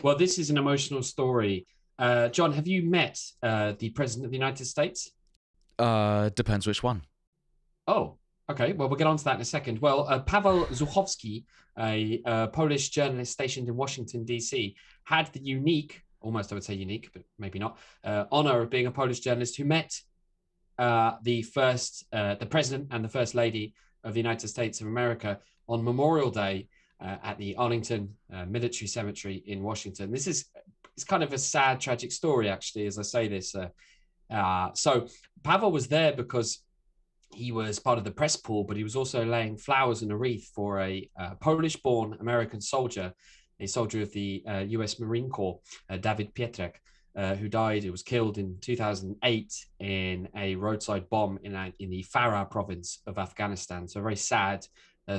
Well, this is an emotional story. John, have you met the President of the United States? Depends which one. Oh, okay. Well, we'll get on to that in a second. Well, Paweł Zuchowski, a Polish journalist stationed in Washington, D.C., had the unique, almost I would say unique, but maybe not, honor of being a Polish journalist who met the President and the First Lady of the United States of America on Memorial Day at the Arlington Military Cemetery in Washington. This is it's kind of a sad, tragic story, actually, as I say this. So Pavel was there because he was part of the press pool, but he was also laying flowers in a wreath for a Polish-born American soldier, a soldier of the U.S. Marine Corps, David Pietrek, who died. He was killed in 2008 in a roadside bomb in the Farah province of Afghanistan. So a very sad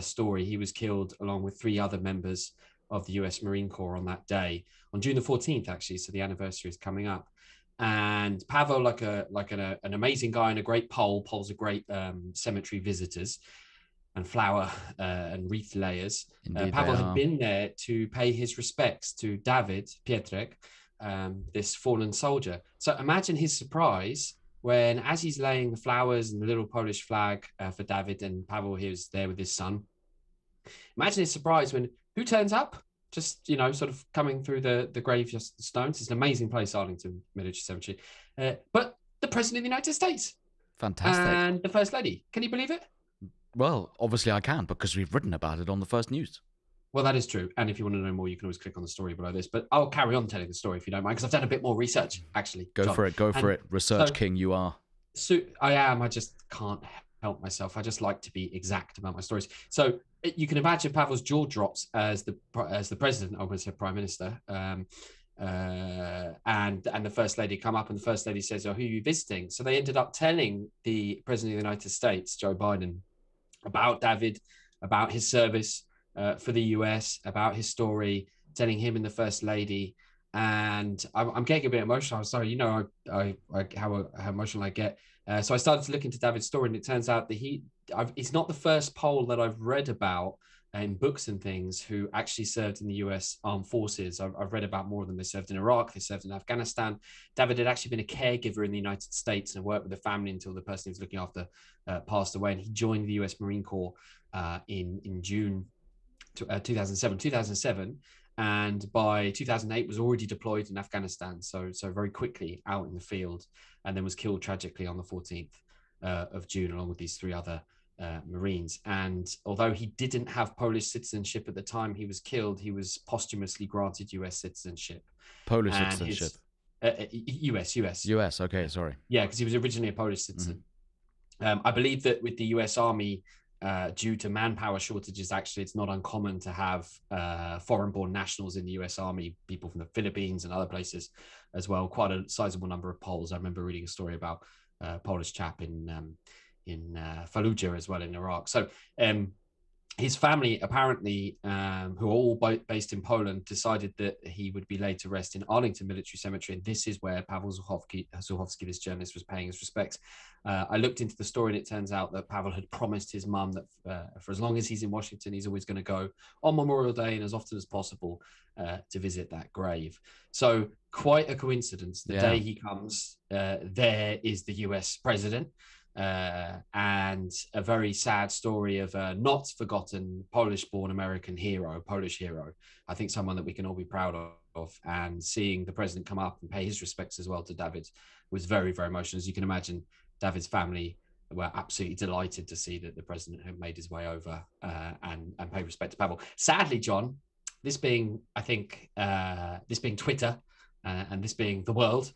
story. He was killed along with three other members of the U.S. Marine Corps on that day, on June the 14th, actually. So the anniversary is coming up. And Pavel, an amazing guy and a great Pole, Poles are great cemetery visitors and flower and wreath layers. Indeed, they Pavel had are. been there to pay his respects to David Pietrek, this fallen soldier. So imagine his surprise when, as he's laying the flowers and the little Polish flag for David, and Pavel he was there with his son. Imagine his surprise when who turns up? Just sort of coming through the stones. It's an amazing place, Arlington Military Cemetery. But the President of the United States Fantastic. and the First Lady. Can you believe it? Well, obviously I can because we've written about it on the first news. Well, that is true. And if you want to know more, you can always click on the story below this. But I'll carry on telling the story if you don't mind, because I've done a bit more research, actually. Go John. for it. Go for it. Research so, king, you are. So I am. I just can't help myself. I just like to be exact about my stories. So you can imagine Pavel's jaw drops as the president, I would say prime minister, and the first lady come up, and the first lady says, "Oh, who are you visiting?" So they ended up telling the president of the United States, Joe Biden, about David, about his service for the US, about his story, telling him and the first lady. And I'm getting a bit emotional. I'm sorry, how emotional I get. So I started to look into David's story, and it turns out that he's not the first Pole that I've read about in books and things who actually served in the US Armed Forces. I've read about more of them. They served in Iraq, they served in Afghanistan. David had actually been a caregiver in the United States and worked with the family until the person he was looking after passed away. And he joined the US Marine Corps in June 2007. And by 2008 was already deployed in Afghanistan. So very quickly out in the field, and then was killed tragically on the 14th of June, along with these three other Marines. And although he didn't have Polish citizenship at the time he was killed, he was posthumously granted US citizenship. Polish citizenship. US. US. Okay, sorry. Yeah, because he was originally a Polish citizen. I believe that with the US Army, due to manpower shortages, actually, it's not uncommon to have foreign-born nationals in the US Army, people from the Philippines and other places as well. Quite a sizable number of Poles. I remember reading a story about a Polish chap in Fallujah as well in Iraq. So his family, apparently, who are all based in Poland, decided that he would be laid to rest in Arlington Military Cemetery. And this is where Pavel Zuchowski, this journalist, was paying his respects. I looked into the story, and it turns out that Pavel had promised his mum that for as long as he's in Washington, he's always going to go on Memorial Day and as often as possible to visit that grave. So quite a coincidence. The day he comes, there is the US president. And a very sad story of a not forgotten Polish-born American hero, Polish hero. I think someone that we can all be proud of. And seeing the president come up and pay his respects as well to David was very, very emotional. As you can imagine, David's family were absolutely delighted to see that the president had made his way over and paid respect to Pavel. Sadly, John, this being Twitter and this being the world,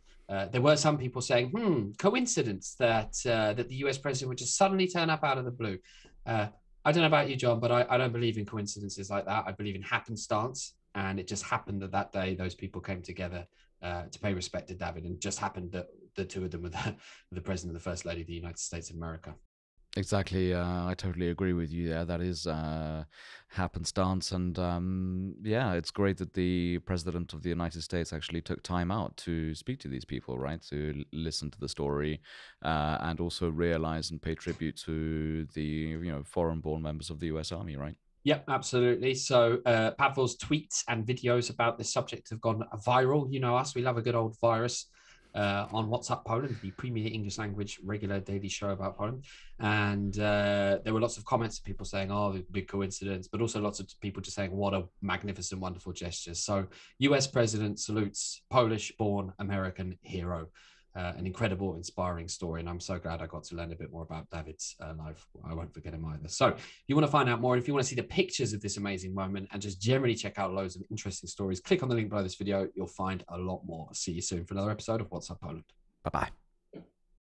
there were some people saying, coincidence that the US president would just suddenly turn up out of the blue. I don't know about you, John, but I don't believe in coincidences like that. I believe in happenstance. And it just happened that day, those people came together to pay respect to David, and just happened that the two of them were the president and the first lady of the United States of America. Exactly. I totally agree with you there. That is happenstance. And it's great that the president of the United States actually took time out to speak to these people, right? To listen to the story and also realize and pay tribute to the foreign-born members of the US Army, right? Yep, absolutely. So Pavlov's tweets and videos about this subject have gone viral. You know us, we love a good old virus. On What's Up Poland, the premier English language regular daily show about Poland. And there were lots of comments of people saying, oh, big coincidence, but also lots of people just saying, what a magnificent, wonderful gesture. So US president salutes Polish-born American hero. An incredible, inspiring story. And I'm so glad I got to learn a bit more about David's life. I won't forget him either. So if you want to find out more, if you want to see the pictures of this amazing moment and just generally check out loads of interesting stories, click on the link below this video. You'll find a lot more. See you soon for another episode of What's Up Poland. Bye-bye.